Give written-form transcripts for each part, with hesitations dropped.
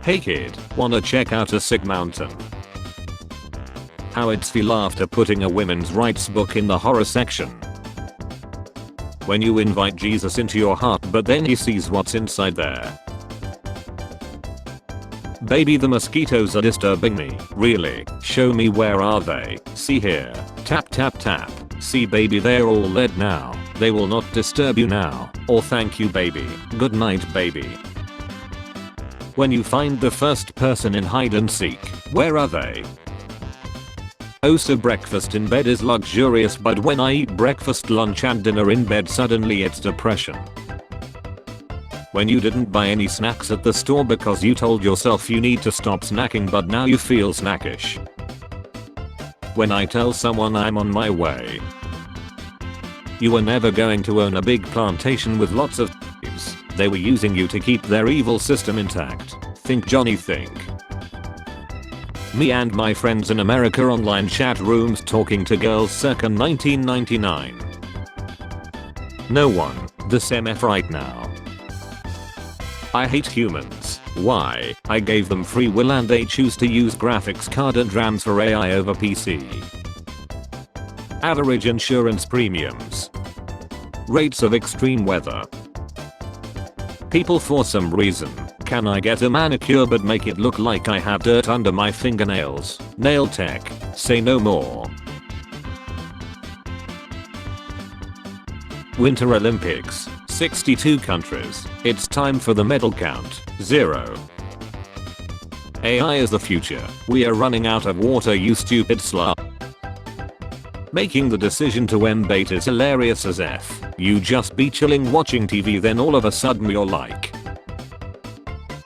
Hey kid, wanna check out a sick mountain? How it's feel after putting a women's rights book in the horror section? When you invite Jesus into your heart but then he sees what's inside there. Baby, the mosquitoes are disturbing me. Really? Show me, where are they? See here. Tap tap tap. See baby, they're all dead now. They will not disturb you now. Or thank you baby. Good night baby. When you find the first person in hide and seek, where are they? Oh, so breakfast in bed is luxurious, but when I eat breakfast, lunch and dinner in bed, suddenly it's depression. When you didn't buy any snacks at the store because you told yourself you need to stop snacking, but now you feel snackish. When I tell someone I'm on my way. You were never going to own a big plantation with lots of thieves. They were using you to keep their evil system intact. Think Johnny, think. Me and my friends in America, online chat rooms talking to girls circa 1999. No one, this MF right now. I hate humans. Why? I gave them free will and they choose to use graphics card and RAMs for AI over PC. Average insurance premiums. Rates of extreme weather. People for some reason. Can I get a manicure but make it look like I have dirt under my fingernails? Nail tech. Say no more. Winter Olympics. 62 countries. It's time for the medal count. 0. AI is the future. We are running out of water, you stupid slut. Making the decision to end bait is hilarious as F. You just be chilling watching TV, then all of a sudden you're like.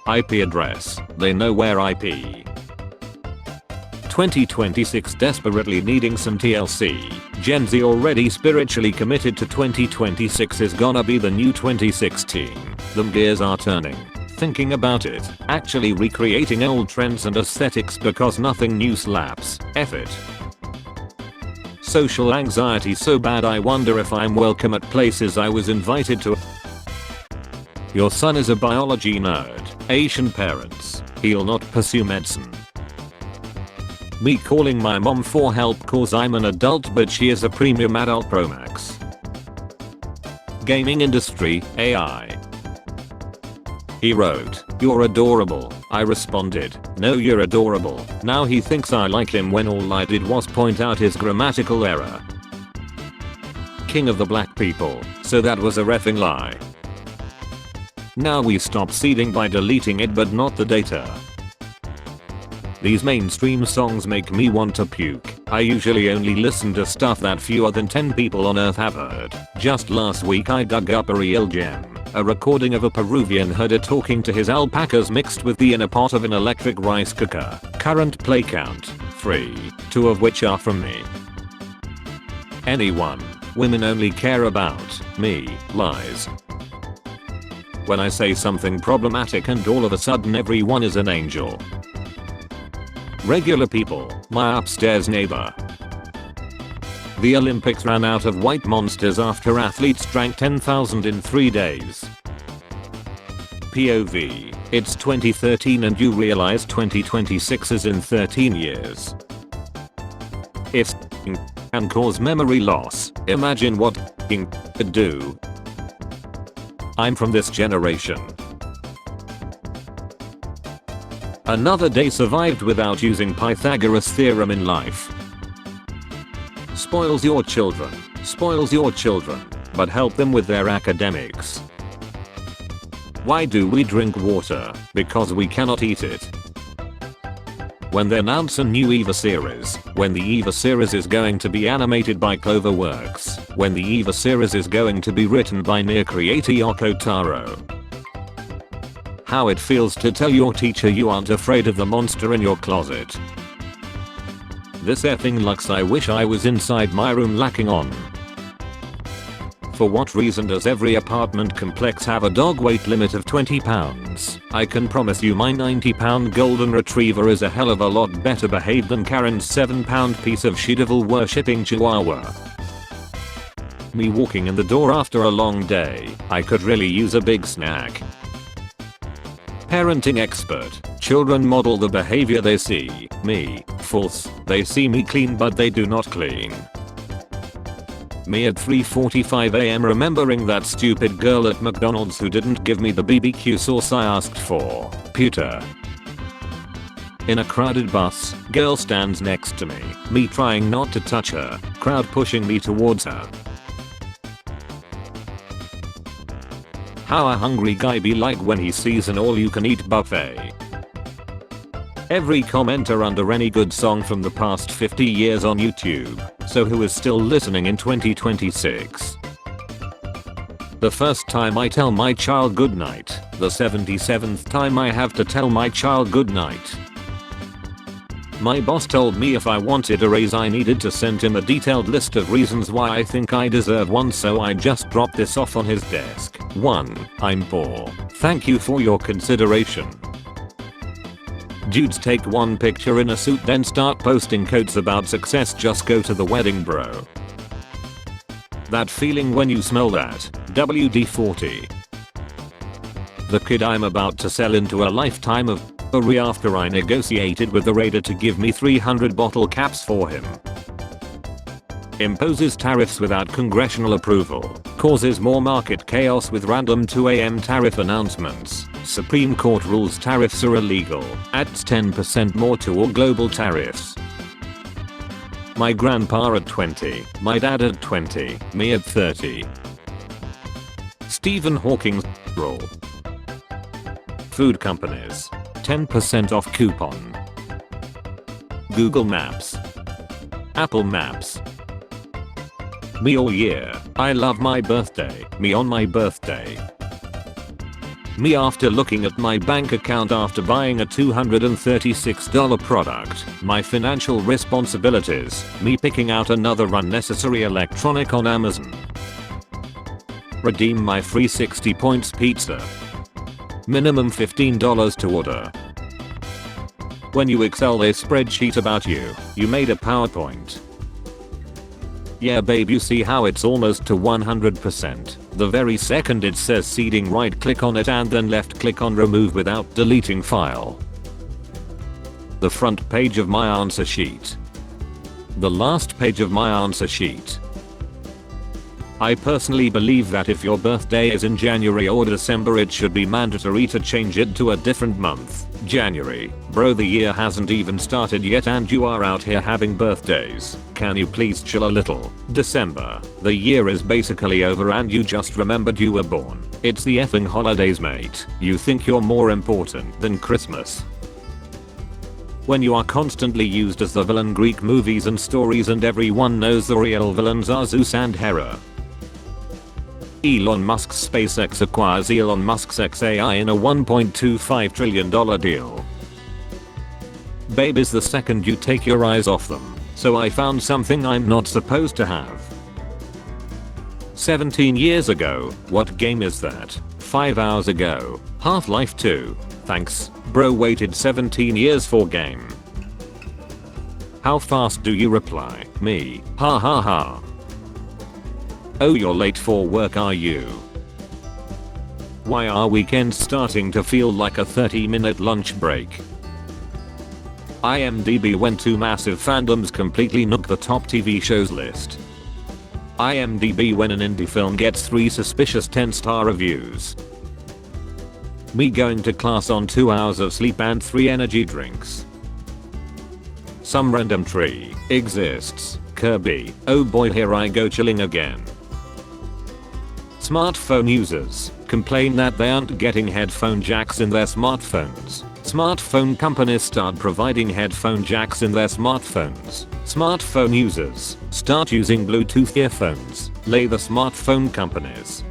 IP address. They know where IP. 2026 desperately needing some TLC. Gen Z already spiritually committed to 2026 is gonna be the new 2016. Them gears are turning. Thinking about it. Actually recreating old trends and aesthetics because nothing new slaps. F it. Social anxiety so bad I wonder if I'm welcome at places I was invited to. Your son is a biology nerd. Asian parents. He'll not pursue medicine. Me calling my mom for help cause I'm an adult but she is a premium adult Pro Max. Gaming industry, AI. He wrote, "You're adorable." I responded, "No, you're adorable." Now he thinks I like him when all I did was point out his grammatical error. King of the black people, so that was a reffing lie. Now we stop seeding by deleting it but not the data. These mainstream songs make me want to puke. I usually only listen to stuff that fewer than 10 people on earth have heard. Just last week I dug up a real gem. A recording of a Peruvian herder talking to his alpacas mixed with the inner part of an electric rice cooker. Current play count, 3, 2 of which are from me. Anyone. Women only care about me. Lies. When I say something problematic and all of a sudden everyone is an angel. Regular people, my upstairs neighbor. The Olympics ran out of white monsters after athletes drank 10,000 in 3 days. POV, it's 2013 and you realize 2026 is in 13 years. If can cause memory loss, imagine what could do. I'm from this generation. Another day survived without using Pythagoras theorem in life. Spoils your children, but help them with their academics. Why do we drink water? Because we cannot eat it. When they announce a new EVA series, when the EVA series is going to be animated by Cloverworks, when the EVA series is going to be written by near creator Yoko Taro. How it feels to tell your teacher you aren't afraid of the monster in your closet. This effing lux, I wish I was inside my room lacking on. For what reason does every apartment complex have a dog weight limit of 20 pounds? I can promise you my 90-pound golden retriever is a hell of a lot better behaved than Karen's 7-pound piece of she-devil worshipping chihuahua. Me walking in the door after a long day, I could really use a big snack. Parenting expert. Children model the behavior they see. Me. False. They see me clean but they do not clean. Me at 3:45 am remembering that stupid girl at McDonald's who didn't give me the BBQ sauce I asked for. Pewter. In a crowded bus, girl stands next to me. Me trying not to touch her. Crowd pushing me towards her. How a hungry guy be like when he sees an all-you-can-eat buffet. Every commenter under any good song from the past 50 years on YouTube. So who is still listening in 2026? The first time I tell my child goodnight. The 77th time I have to tell my child goodnight. My boss told me if I wanted a raise I needed to send him a detailed list of reasons why I think I deserve one, so I just dropped this off on his desk. 1. I'm poor. Thank you for your consideration. Dudes take one picture in a suit then start posting quotes about success. Just go to the wedding, bro. That feeling when you smell that. WD-40. The kid I'm about to sell into a lifetime of after I negotiated with the raider to give me 300 bottle caps for him. Imposes tariffs without congressional approval. Causes more market chaos with random 2 AM tariff announcements. Supreme Court rules tariffs are illegal. Adds 10% more to all global tariffs. My grandpa at 20. My dad at 20. Me at 30. Stephen Hawking's rule. Food companies. 10% off coupon. Google Maps. Apple Maps. Me all year. I love my birthday. Me on my birthday. Me after looking at my bank account after buying a $236 product. My financial responsibilities. Me picking out another unnecessary electronic on Amazon. Redeem my free 60 points pizza. Minimum $15 to order. When you Excel a spreadsheet about you, you made a PowerPoint. Yeah babe, you see how it's almost to 100%. The very second it says seeding, right click on it and then left click on remove without deleting file. The front page of my answer sheet. The last page of my answer sheet. I personally believe that if your birthday is in January or December it should be mandatory to change it to a different month. January. Bro, the year hasn't even started yet and you are out here having birthdays. Can you please chill a little? December. The year is basically over and you just remembered you were born. It's the effing holidays, mate. You think you're more important than Christmas. When you are constantly used as the villain Greek movies and stories and everyone knows the real villains are Zeus and Hera. Elon Musk's SpaceX acquires Elon Musk's XAI in a $1.25 trillion deal. Babe is the second you take your eyes off them, so I found something I'm not supposed to have. 17 years ago. What game is that? 5 hours ago. Half-Life 2. Thanks, bro, waited 17 years for game. How fast do you reply? Me. Ha ha ha. Oh, you're late for work, are you? Why are weekends starting to feel like a 30-minute lunch break? IMDb, when two massive fandoms completely nook the top TV shows list. IMDb, when an indie film gets 3 suspicious 10-star reviews. Me going to class on 2 hours of sleep and 3 energy drinks. Some random tree exists. Kirby. Oh boy, here I go chilling again. Smartphone users complain that they aren't getting headphone jacks in their smartphones. Smartphone companies start providing headphone jacks in their smartphones. Smartphone users start using Bluetooth earphones. Lay the smartphone companies.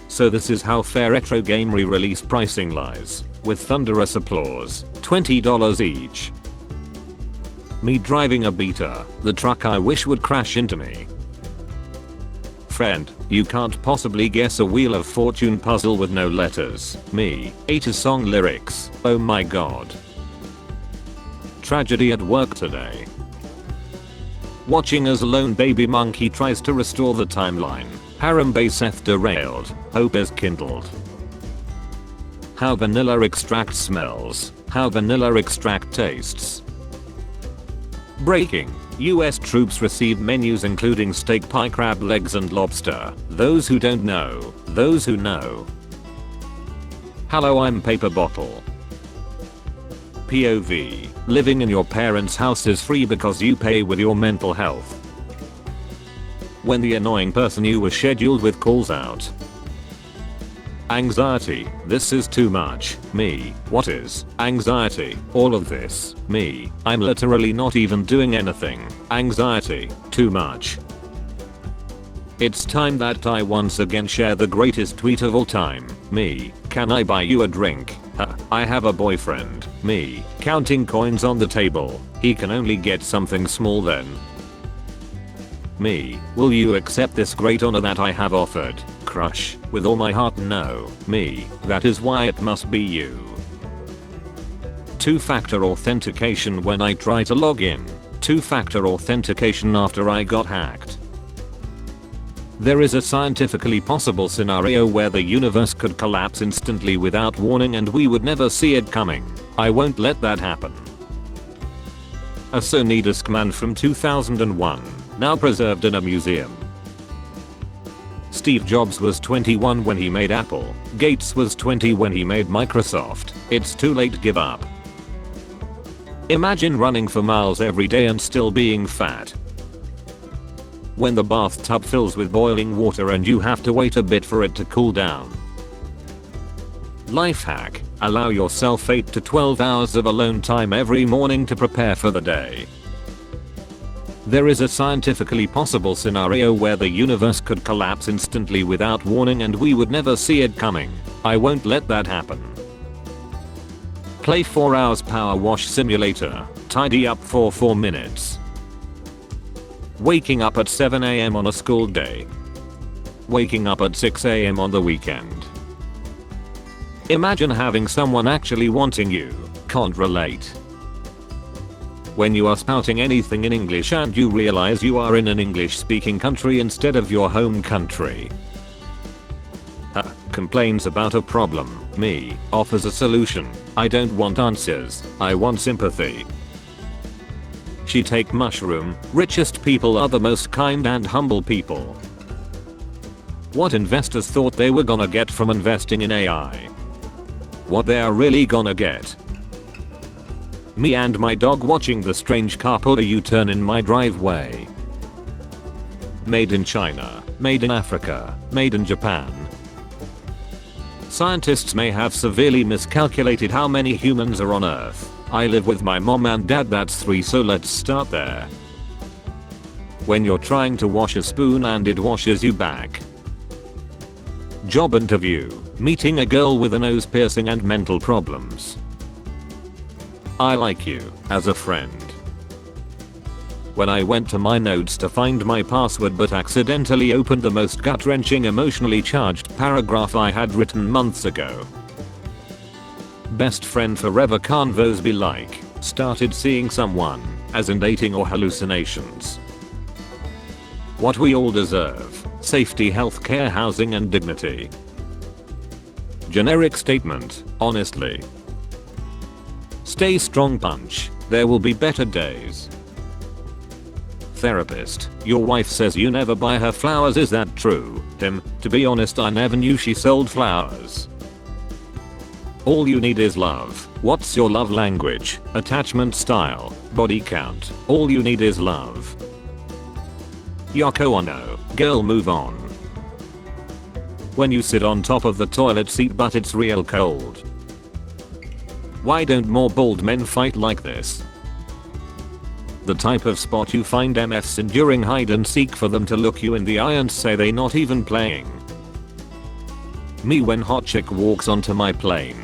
So this is how fair retro game re-release pricing lies, with thunderous applause. $20 each. Me driving a Beta, the truck I wish would crash into me. Friend, you can't possibly guess a Wheel of Fortune puzzle with no letters. Me. 8 song lyrics. Oh my god. Tragedy at work today. Watching as lone baby monkey tries to restore the timeline. Harambe Seth derailed. Hope is kindled. How vanilla extract smells. How vanilla extract tastes. Breaking. US troops receive menus including steak pie, crab legs and lobster. Those who don't know. Those who know. Hello, I'm paper bottle. POV. Living in your parents' house is free because you pay with your mental health. When the annoying person you were scheduled with calls out. Anxiety. This is too much. Me. What is anxiety? All of this. Me. I'm literally not even doing anything. Anxiety. Too much. It's time that I once again share the greatest tweet of all time. Me. Can I buy you a drink? I have a boyfriend. Me. Counting coins on the table. He can only get something small then. Me. Will you accept this great honor that I have offered? Crush. With all my heart, no. Me. That is why it must be you. Two-factor authentication when I try to log in. Two-factor authentication after I got hacked. There is a scientifically possible scenario where the universe could collapse instantly without warning and we would never see it coming. I won't let that happen. A Sony Discman from 2001, now preserved in a museum. Steve Jobs was 21 when he made Apple. Gates was 20 when he made Microsoft. It's too late, give up. Imagine running for miles every day and still being fat. When the bathtub fills with boiling water and you have to wait a bit for it to cool down. Life hack. Allow yourself 8 to 12 hours of alone time every morning to prepare for the day. There is a scientifically possible scenario where the universe could collapse instantly without warning and we would never see it coming. I won't let that happen. Play 4 hours power wash simulator. Tidy up for 4 minutes. Waking up at 7 AM on a school day. Waking up at 6 AM on the weekend. Imagine having someone actually wanting you. Can't relate. When you are spouting anything in English and you realize you are in an English speaking country instead of your home country. Complains about a problem. Me. Offers a solution. I don't want answers. I want sympathy. She take mushroom. Richest people are the most kind and humble people. What investors thought they were gonna get from investing in AI. What they are really gonna get. Me and my dog watching the strange car pull a U-turn in my driveway. Made in China. Made in Africa. Made in Japan. Scientists may have severely miscalculated how many humans are on Earth. I live with my mom and dad, that's 3, so let's start there. When you're trying to wash a spoon and it washes you back. Job interview. Meeting a girl with a nose piercing and mental problems. I like you as a friend. When I went to my notes to find my password but accidentally opened the most gut-wrenching emotionally charged paragraph I had written months ago. Best friend forever, can't those be like, started seeing someone, as in dating or hallucinations. What we all deserve, safety, healthcare, housing and dignity. Generic statement, honestly. Stay strong, punch, there will be better days. Therapist, your wife says you never buy her flowers, is that true? Him, to be honest I never knew she sold flowers. All you need is love. What's your love language? Attachment style, body count. All you need is love. Yoko Ono, girl move on. When you sit on top of the toilet seat but it's real cold. Why don't more bald men fight like this? The type of spot you find MFs in during hide and seek for them to look you in the eye and say they not even playing. Me when hot chick walks onto my plane.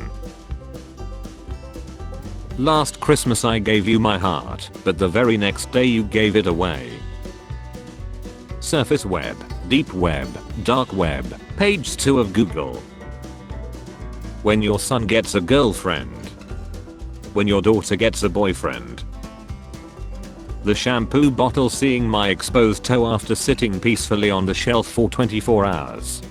Last Christmas I gave you my heart, but the very next day you gave it away. Surface web, deep web, dark web, page 2 of Google. When your son gets a girlfriend. When your daughter gets a boyfriend. The shampoo bottle seeing my exposed toe after sitting peacefully on the shelf for 24 hours.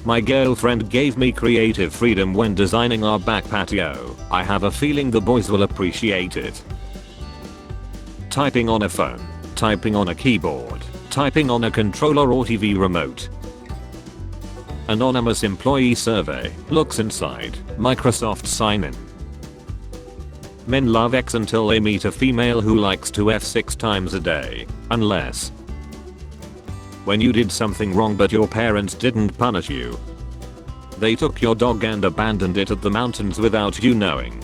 My girlfriend gave me creative freedom when designing our back patio. I have a feeling the boys will appreciate it. Typing on a phone. Typing on a keyboard. Typing on a controller or TV remote. Anonymous employee survey. Looks inside. Microsoft sign in. Men love X until they meet a female who likes to F 6 times a day. Unless when you did something wrong but your parents didn't punish you. They took your dog and abandoned it at the mountains without you knowing.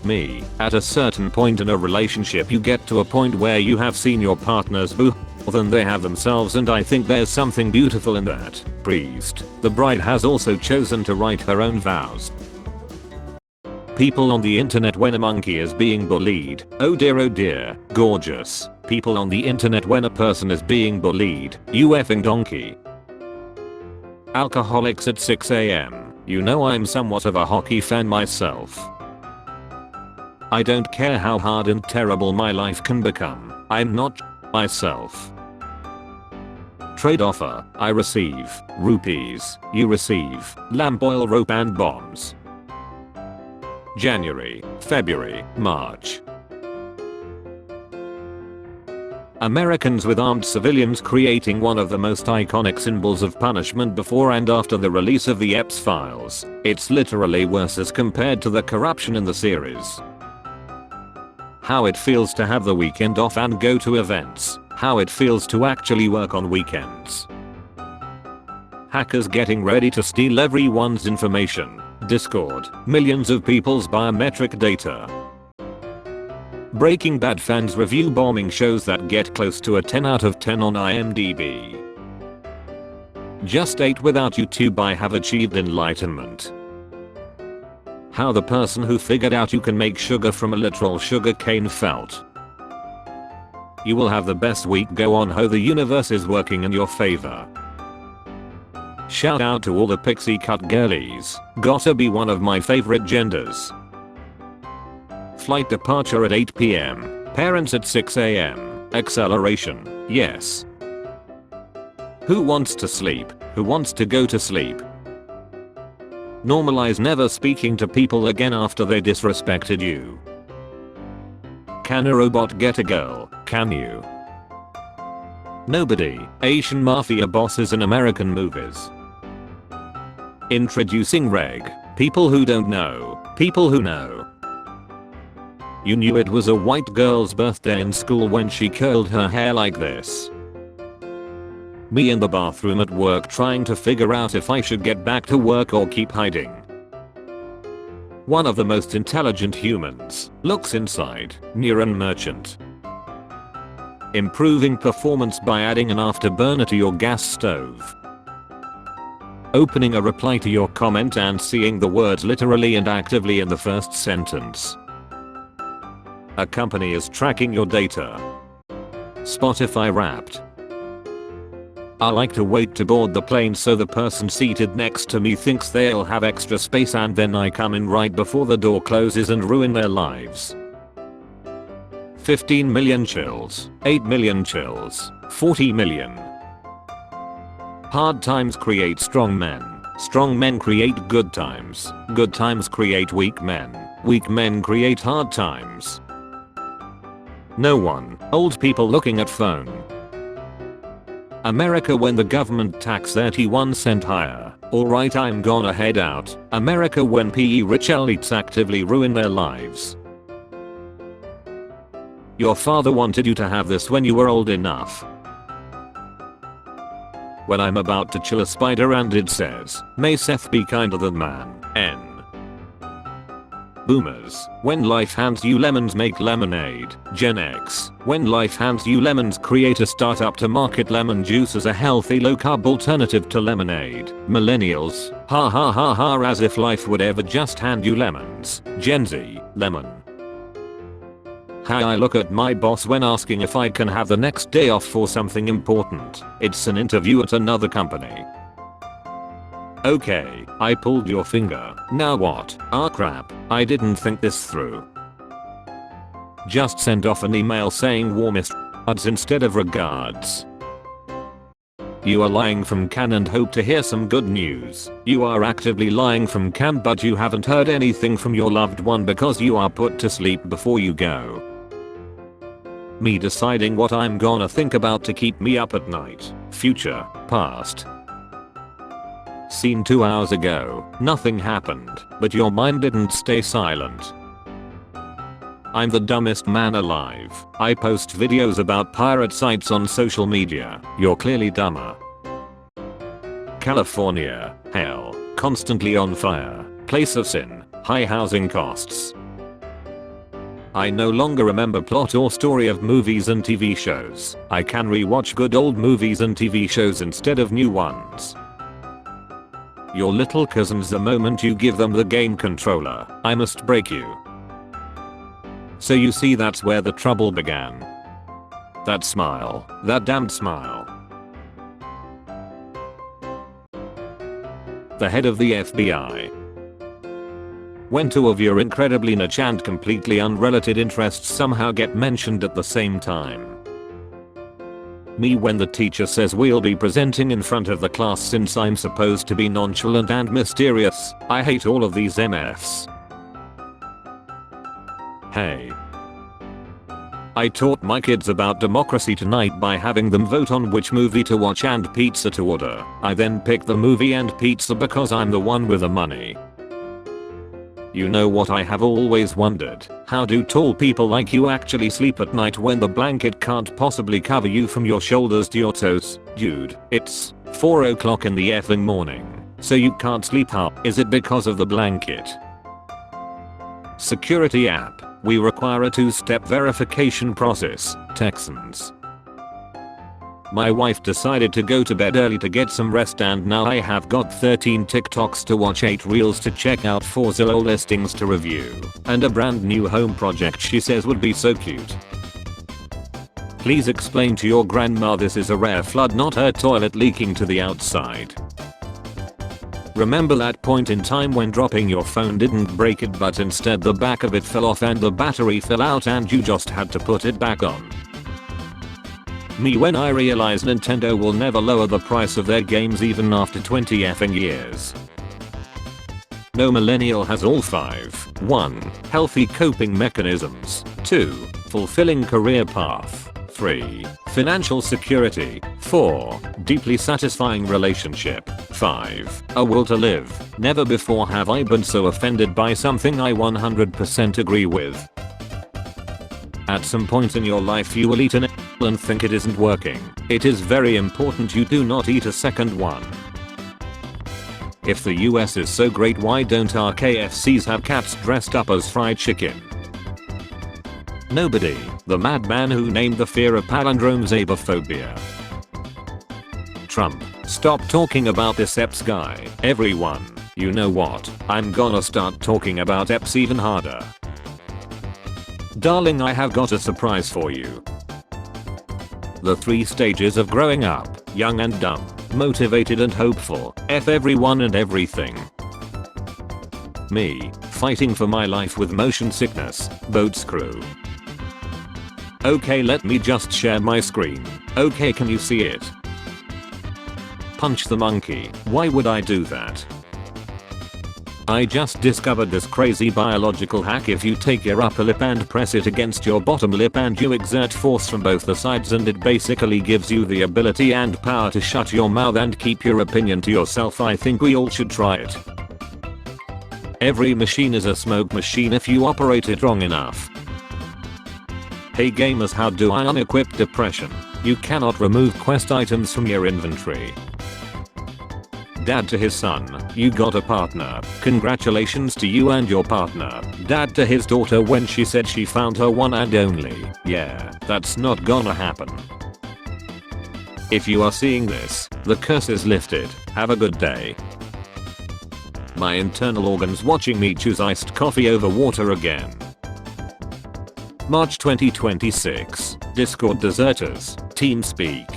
Me. At a certain point in a relationship you get to a point where you have seen your partner's boo more than they have themselves, and I think there's something beautiful in that. Priest. The bride has also chosen to write her own vows. People on the internet when a monkey is being bullied. Oh dear, gorgeous. People on the internet when a person is being bullied. You effing donkey. Alcoholics at 6 AM. You know I'm somewhat of a hockey fan myself. I don't care how hard and terrible my life can become. I'm not myself. Trade offer. I receive rupees. You receive lamp oil, rope and bombs. January, February, March. Americans with armed civilians creating one of the most iconic symbols of punishment before and after the release of the Epps files. It's literally worse as compared to the corruption in the series. How it feels to have the weekend off and go to events. How it feels to actually work on weekends. Hackers getting ready to steal everyone's information. Discord. Millions of people's biometric data. Breaking Bad fans review bombing shows that get close to a 10 out of 10 on IMDb. Just 8 without YouTube. I have achieved enlightenment. How the person who figured out you can make sugar from a literal sugar cane felt. You will have the best week. Go on ho, the universe is working in your favor. Shout out to all the pixie cut girlies. Gotta be one of my favorite genders. Flight departure at 8 PM. Parents at 6 AM. Acceleration. Yes. Who wants to sleep? Who wants to go to sleep? Normalize never speaking to people again after they disrespected you. Can a robot get a girl? Can you? Nobody. Asian mafia bosses in American movies. Introducing Reg. People who don't know. People who know. You knew it was a white girl's birthday in school when she curled her hair like this. Me in the bathroom at work trying to figure out if I should get back to work or keep hiding. One of the most intelligent humans. Looks inside. Neuron merchant. Improving performance by adding an afterburner to your gas stove. Opening a reply to your comment and seeing the words literally and actively in the first sentence. A company is tracking your data. Spotify Wrapped. I like to wait to board the plane so the person seated next to me thinks they'll have extra space and then I come in right before the door closes and ruin their lives. 15 million chills. 8 million chills. 40 million. Hard times create strong men. Strong men create good times. Good times create weak men. Weak men create hard times. No one. Old people looking at phone. America when the government tax 31 cent higher. Alright, I'm gonna head out. America when PE rich elites actively ruin their lives. Your father wanted you to have this when you were old enough. When I'm about to chill a spider and it says, may Seth be kinder than man. N. Boomers. When life hands you lemons, make lemonade. Gen X. When life hands you lemons, create a startup to market lemon juice as a healthy low carb alternative to lemonade. Millennials. Ha ha ha ha, as if life would ever just hand you lemons. Gen Z. Lemon. How I look at my boss when asking if I can have the next day off for something important. It's an interview at another company. Okay, I pulled your finger. Now what? Ah crap, I didn't think this through. Just send off an email saying warmest regards instead of regards. You are lying from can and hope to hear some good news. You are actively lying from can, but you haven't heard anything from your loved one because you are put to sleep before you go. Me deciding what I'm gonna think about to keep me up at night. Future, past. Seen 2 hours ago, nothing happened, but your mind didn't stay silent. I'm the dumbest man alive. I post videos about pirate sites on social media. You're clearly dumber. California, hell, constantly on fire, place of sin, high housing costs. I no longer remember plot or story of movies and TV shows. I can rewatch good old movies and TV shows instead of new ones. Your little cousins, the moment you give them the game controller, I must break you. So you see, that's where the trouble began. That smile, that damned smile. The head of the FBI. When two of your incredibly niche and completely unrelated interests somehow get mentioned at the same time. Me when the teacher says we'll be presenting in front of the class since I'm supposed to be nonchalant and mysterious. I hate all of these MFs. Hey. I taught my kids about democracy tonight by having them vote on which movie to watch and pizza to order. I then pick the movie and pizza because I'm the one with the money. You know what I have always wondered? How do tall people like you actually sleep at night when the blanket can't possibly cover you from your shoulders to your toes? Dude, it's 4 o'clock in the effing morning. So you can't sleep, huh? Is it because of the blanket? Security app. We require a 2-step verification process. Texans. My wife decided to go to bed early to get some rest, and now I have got 13 TikToks to watch, 8 reels to check out, 4 Zillow listings to review, and a brand new home project she says would be so cute. Please explain to your grandma this is a rare flood, not her toilet leaking to the outside. Remember that point in time when dropping your phone didn't break it, but instead the back of it fell off and the battery fell out and you just had to put it back on? Me when I realize Nintendo will never lower the price of their games even after 20 effing years. No millennial has all 5. 1. Healthy coping mechanisms. 2. Fulfilling career path. 3. Financial security. 4. Deeply satisfying relationship. 5. A will to live. Never before have I been so offended by something I 100% agree with. At some point in your life you will eat an apple and think it isn't working. It is very important you do not eat a second one. If the US is so great, why don't our KFCs have cats dressed up as fried chicken? Nobody. The madman who named the fear of palindromes abophobia. Trump. Stop talking about this EPS guy. Everyone. You know what? I'm gonna start talking about EPS even harder. Darling, I have got a surprise for you. The 3 stages of growing up: young and dumb, motivated and hopeful, F everyone and everything. Me, fighting for my life with motion sickness, boat screw. Okay, let me just share my screen. Okay, can you see it? Punch the monkey. Why would I do that? I just discovered this crazy biological hack. If you take your upper lip and press it against your bottom lip and you exert force from both the sides, and it basically gives you the ability and power to shut your mouth and keep your opinion to yourself. I think we all should try it. Every machine is a smoke machine if you operate it wrong enough. Hey gamers, how do I unequip depression? You cannot remove quest items from your inventory. Dad to his son, you got a partner. Congratulations to you and your partner. Dad to his daughter when she said she found her one and only. Yeah, that's not gonna happen. If you are seeing this, the curse is lifted. Have a good day. My internal organs watching me choose iced coffee over water again. March 2026. Discord deserters. TeamSpeak.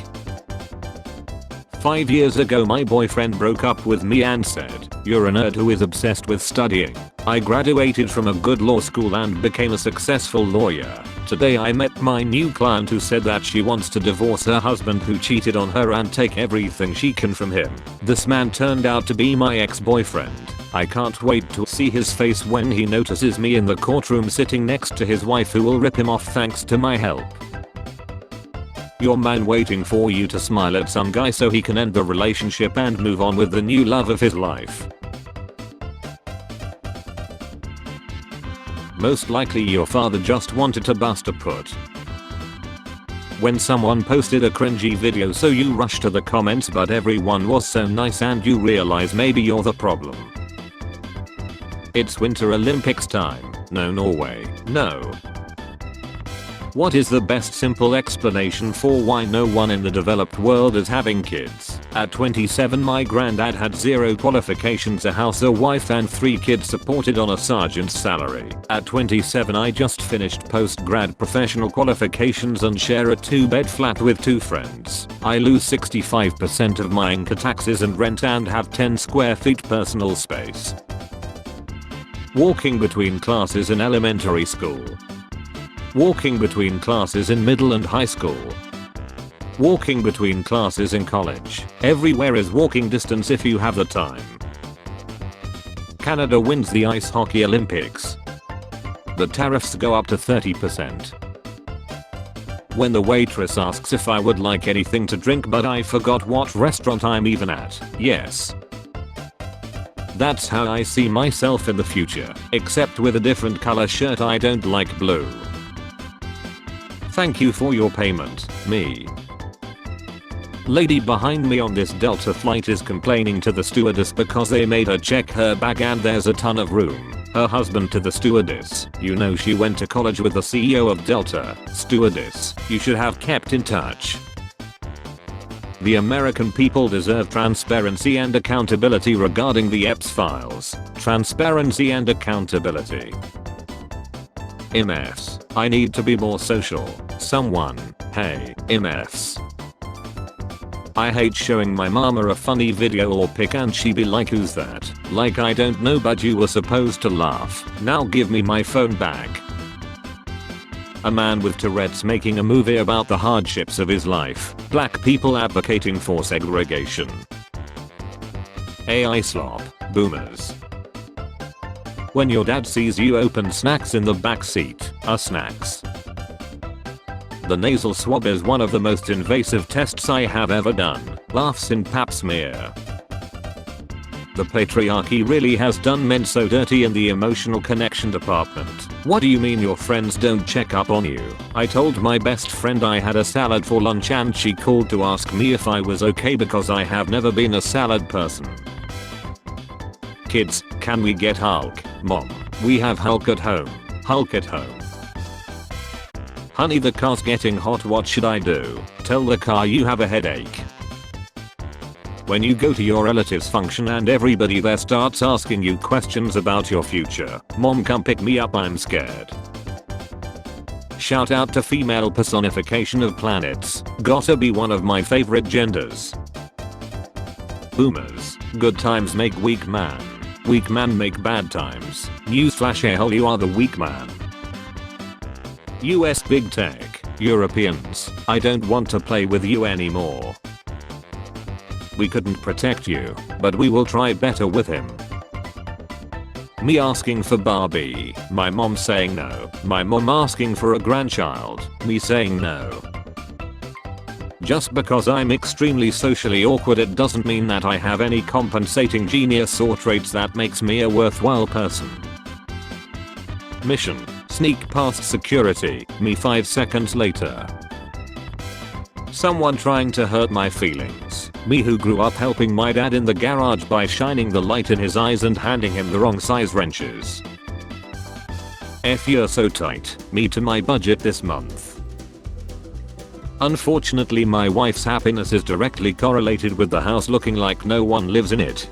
5 years ago my boyfriend broke up with me and said, "You're a nerd who is obsessed with studying." I graduated from a good law school and became a successful lawyer. Today I met my new client who said that she wants to divorce her husband who cheated on her and take everything she can from him. This man turned out to be my ex-boyfriend. I can't wait to see his face when he notices me in the courtroom sitting next to his wife who will rip him off thanks to my help. Your man waiting for you to smile at some guy so he can end the relationship and move on with the new love of his life. Most likely your father just wanted to bust a put. When someone posted a cringy video so you rush to the comments but everyone was so nice and you realize maybe you're the problem. It's Winter Olympics time. No, Norway. No. What is the best simple explanation for why no one in the developed world is having kids? At 27 my granddad had 0 qualifications, a house, a wife and 3 kids supported on a sergeant's salary. At 27 I just finished post-grad professional qualifications and share a 2-bed flat with 2 friends. I lose 65% of my income taxes and rent and have 10 square feet personal space. Walking between classes in elementary school. Walking between classes in middle and high school. Walking between classes in college. Everywhere is walking distance if you have the time. Canada wins the ice hockey Olympics. The tariffs go up to 30%. When the waitress asks if I would like anything to drink but I forgot what restaurant I'm even at. Yes. That's how I see myself in the future, except with a different color shirt. I don't like blue. Thank you for your payment, me. Lady behind me on this Delta flight is complaining to the stewardess because they made her check her bag and there's a ton of room. Her husband to the stewardess, "You know she went to college with the CEO of Delta. Stewardess, you should have kept in touch." The American people deserve transparency and accountability regarding the Epps files. Transparency and accountability. MFs, I need to be more social. Someone, hey, MFs. I hate showing my mama a funny video or pic and she be like, "Who's that?" Like I don't know but you were supposed to laugh. Now give me my phone back. A man with Tourette's making a movie about the hardships of his life. Black people advocating for segregation. AI slop. Boomers. When your dad sees you open snacks in the back seat. Snacks. The nasal swab is one of the most invasive tests I have ever done. Laughs in pap smear. The patriarchy really has done men so dirty in the emotional connection department. What do you mean your friends don't check up on you? I told my best friend I had a salad for lunch and she called to ask me if I was okay because I have never been a salad person. Kids, can we get Hulk? Mom, we have Hulk at home. Hulk at home. Honey, the car's getting hot, what should I do? Tell the car you have a headache. When you go to your relative's function and everybody there starts asking you questions about your future. Mom, come pick me up, I'm scared. Shout out to female personification of planets. Gotta be one of my favorite genders. Boomers. Good times make weak man. Weak man make bad times. Newsflash, a-hole, you are the weak man. US big tech. Europeans. I don't want to play with you anymore. We couldn't protect you, but we will try better with him. Me asking for Barbie, my mom saying no. My mom asking for a grandchild, me saying no. Just because I'm extremely socially awkward it doesn't mean that I have any compensating genius or traits that makes me a worthwhile person. Mission. Sneak past security, me 5 seconds later. Someone trying to hurt my feelings. Me who grew up helping my dad in the garage by shining the light in his eyes and handing him the wrong size wrenches. F, you're so tight. Me to my budget this month. Unfortunately my wife's happiness is directly correlated with the house looking like no one lives in it.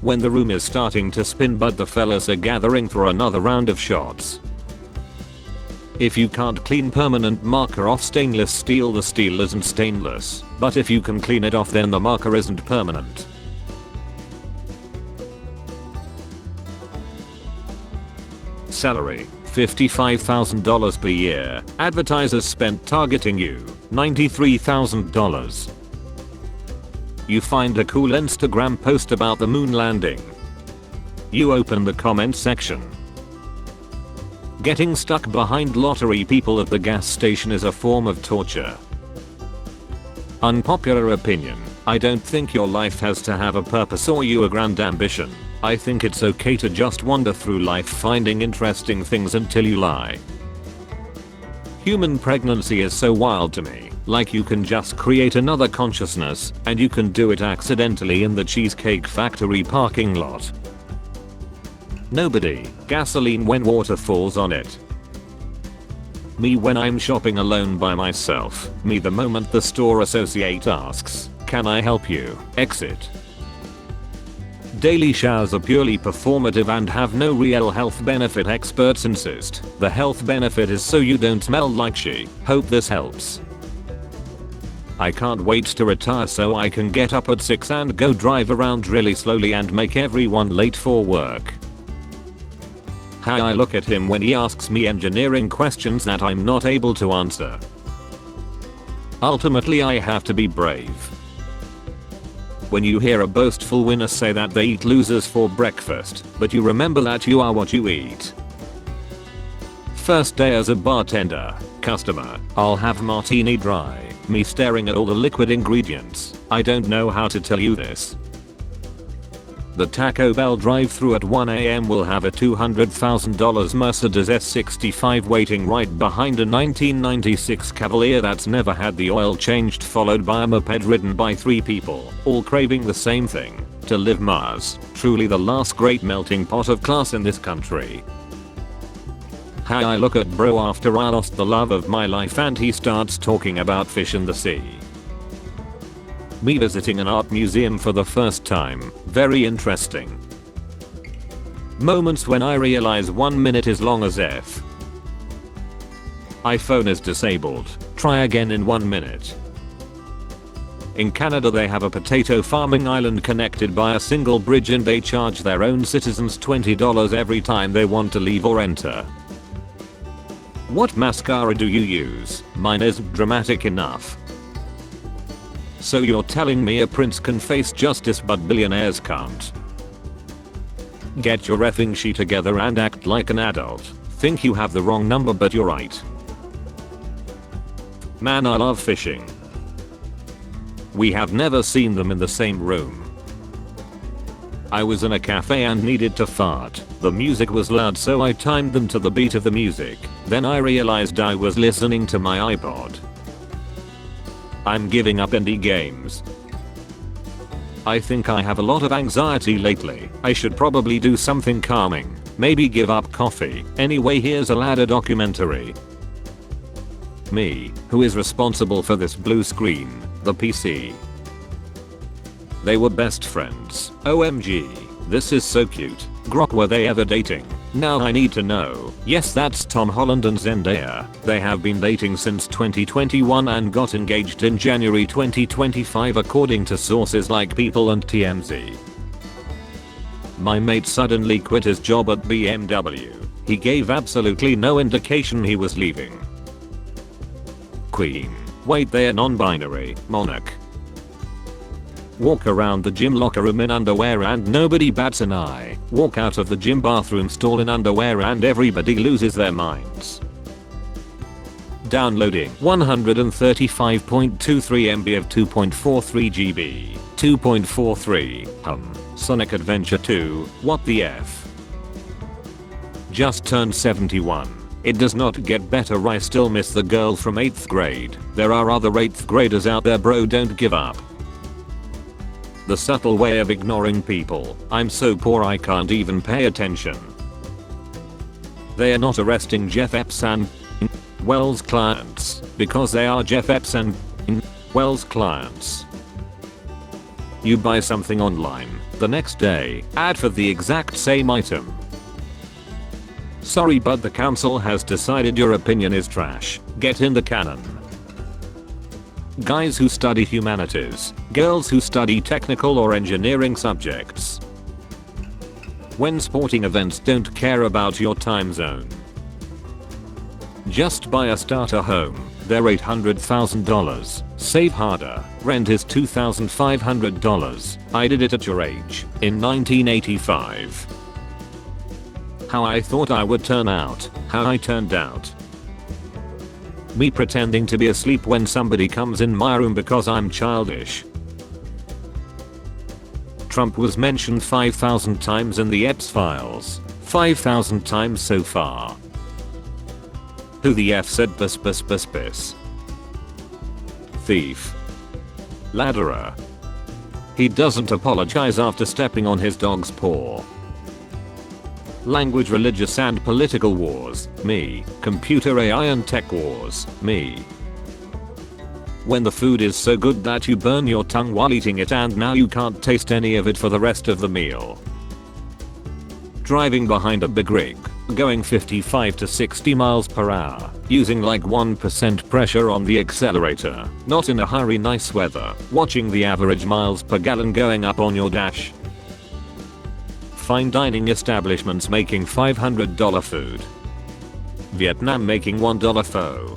When the room is starting to spin but the fellas are gathering for another round of shots. If you can't clean permanent marker off stainless steel, the steel isn't stainless, but if you can clean it off, then the marker isn't permanent. Salary, $55,000 per year. Advertisers spent targeting you, $93,000. You find a cool Instagram post about the moon landing. You open the comment section. Getting stuck behind lottery people at the gas station is a form of torture. Unpopular opinion. I don't think your life has to have a purpose or you a grand ambition. I think it's okay to just wander through life finding interesting things until you lie. Human pregnancy is so wild to me. Like you can just create another consciousness, and you can do it accidentally in the Cheesecake Factory parking lot. Nobody. Gasoline when water falls on it. Me when I'm shopping alone by myself. Me the moment the store associate asks, "Can I help you?" Exit. Daily showers are purely performative and have no real health benefit. Experts insist the health benefit is so you don't smell like she. Hope this helps. I can't wait to retire so I can get up at 6 and go drive around really slowly and make everyone late for work. How I look at him when he asks me engineering questions that I'm not able to answer. Ultimately, I have to be brave. When you hear a boastful winner say that they eat losers for breakfast, but you remember that you are what you eat. First day as a bartender. Customer, "I'll have martini dry." Me staring at all the liquid ingredients. "I don't know how to tell you this." The Taco Bell drive-thru at 1 AM will have a $200,000 Mercedes S65 waiting right behind a 1996 Cavalier that's never had the oil changed, followed by a moped ridden by 3 people, all craving the same thing, to live Mars. Truly the last great melting pot of class in this country. How I look at bro after I lost the love of my life and he starts talking about fish in the sea. Me visiting an art museum for the first time. Very interesting. Moments when I realize 1 minute is long as F. iPhone is disabled. Try again in 1 minute. In Canada they have a potato farming island connected by a single bridge and they charge their own citizens $20 every time they want to leave or enter. What mascara do you use? Mine isn't dramatic enough. So you're telling me a prince can face justice but billionaires can't? Get your effing shit together and act like an adult. Think you have the wrong number but you're right. Man, I love fishing. We have never seen them in the same room. I was in a cafe and needed to fart. The music was loud so I timed them to the beat of the music. Then I realized I was listening to my iPod. I'm giving up indie games. I think I have a lot of anxiety lately. I should probably do something calming. Maybe give up coffee. Anyway, here's a ladder documentary. Me, who is responsible for this blue screen? The PC. They were best friends. OMG. This is so cute. Grok, were they ever dating? Now I need to know. Yes, that's Tom Holland and Zendaya. They have been dating since 2021 and got engaged in January 2025 according to sources like People and TMZ. My mate suddenly quit his job at BMW. He gave absolutely no indication he was leaving. Queen. Wait, they're non-binary. Monarch. Walk around the gym locker room in underwear and nobody bats an eye. Walk out of the gym bathroom stall in underwear and everybody loses their minds. Downloading 135.23 MB of 2.43 GB. 2.43. Sonic Adventure 2. What the F? Just turned 71. It does not get better. I still miss the girl from 8th grade. There are other 8th graders out there, bro, don't give up. The subtle way of ignoring people. I'm so poor I can't even pay attention. They are not arresting Jeff Epps and Wells clients because they are Jeff Epps and Wells clients. You buy something online, the next day, ad for the exact same item. Sorry, but the council has decided your opinion is trash. Get in the canon. Guys who study humanities, girls who study technical or engineering subjects. When sporting events don't care about your time zone. Just buy a starter home, they're $800,000. Save harder, rent is $2,500. I did it at your age, in 1985. How I thought I would turn out, how I turned out. Me pretending to be asleep when somebody comes in my room because I'm childish. Trump was mentioned 5,000 times in the Epps files. 5,000 times so far. Who the F said bus bus bus bus? Thief. Ladderer. He doesn't apologize after stepping on his dog's paw. Language, religious and political wars, me. Computer, AI and tech wars, me. When the food is so good that you burn your tongue while eating it and now you can't taste any of it for the rest of the meal. Driving behind a big rig, going 55 to 60 miles per hour, using like 1% pressure on the accelerator, not in a hurry, nice weather, watching the average miles per gallon going up on your dash. Fine dining establishments making $500 food. Vietnam making $1 pho.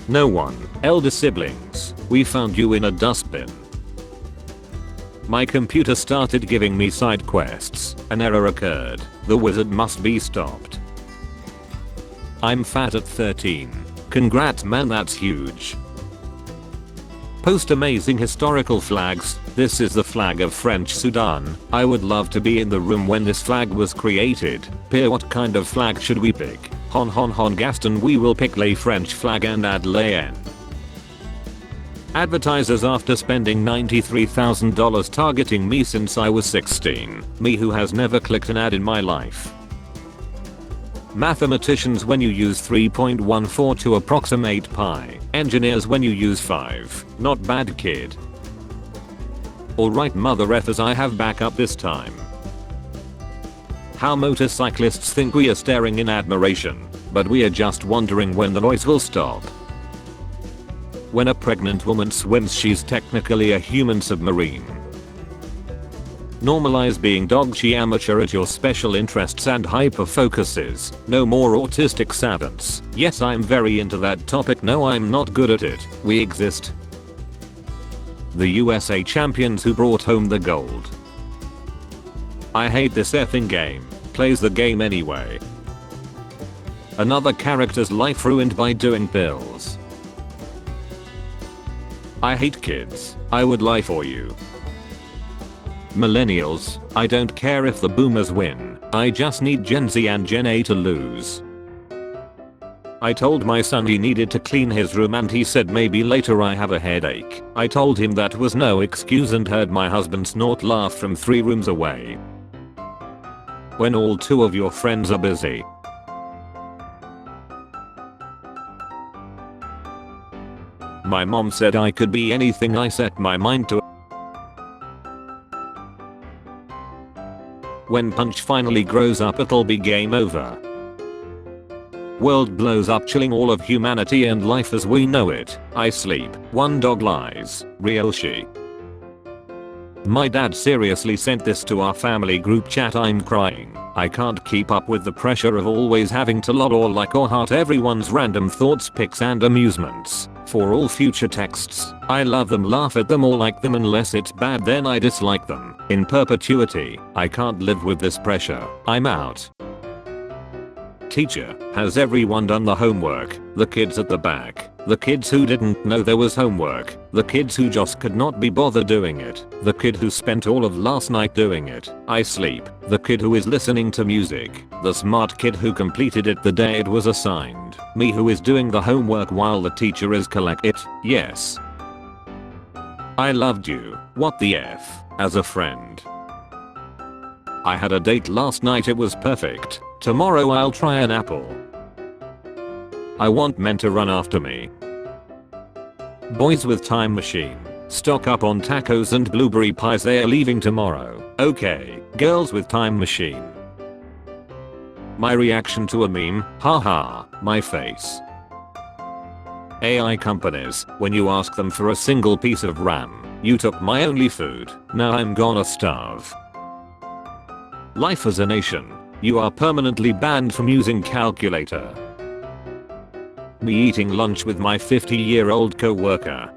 No one. Elder siblings, we found you in a dustbin. My computer started giving me side quests. An error occurred. The wizard must be stopped. I'm fat at 13. Congrats man, that's huge. Post amazing historical flags. This is the flag of French Sudan. I would love to be in the room when this flag was created. Peer, what kind of flag should we pick? Hon hon hon Gaston, we will pick les French flag and add les N. Advertisers after spending $93,000 targeting me since I was 16. Me who has never clicked an ad in my life. Mathematicians when you use 3.14 to approximate pi. Engineers when you use 5. Not bad kid. Alright mother effers, I have backup this time. How motorcyclists think we are staring in admiration, but we are just wondering when the noise will stop. When a pregnant woman swims, she's technically a human submarine. Normalize being doggy amateur at your special interests and hyper focuses. No more autistic savants. Yes, I'm very into that topic. No, I'm not good at it. We exist. The USA champions who brought home the gold. I hate this effing game. Plays the game anyway. Another character's life ruined by doing pills. I hate kids. I would lie for you. Millennials, I don't care if the boomers win. I just need Gen Z and Gen A to lose. I told my son he needed to clean his room and he said maybe later, I have a headache. I told him that was no excuse and heard my husband snort laugh from 3 rooms away. When all 2 of your friends are busy. My mom said I could be anything I set my mind to. When Punch finally grows up, it'll be game over. World blows up, chilling all of humanity and life as we know it. I sleep. One dog lies. Real she. My dad seriously sent this to our family group chat. I'm crying. I can't keep up with the pressure of always having to log or like or heart everyone's random thoughts, pics and amusements. For all future texts, I love them, laugh at them or like them. Unless it's bad, then I dislike them. In perpetuity, I can't live with this pressure. I'm out. Teacher, has everyone done the homework? The kids at the back. The kids who didn't know there was homework. The kids who just could not be bothered doing it. The kid who spent all of last night doing it. I sleep. The kid who is listening to music. The smart kid who completed it the day it was assigned. Me who is doing the homework while the teacher is collect it. Yes. I loved you. What the F? As a friend. I had a date last night, it was perfect. Tomorrow I'll try an apple. I want men to run after me. Boys with time machine. Stock up on tacos and blueberry pies, they are leaving tomorrow. Okay. Girls with time machine. My reaction to a meme, haha, my face. AI companies, when you ask them for a single piece of RAM, you took my only food, now I'm gonna starve. Life as a nation, you are permanently banned from using calculator. Me eating lunch with my 50-year-old co-worker.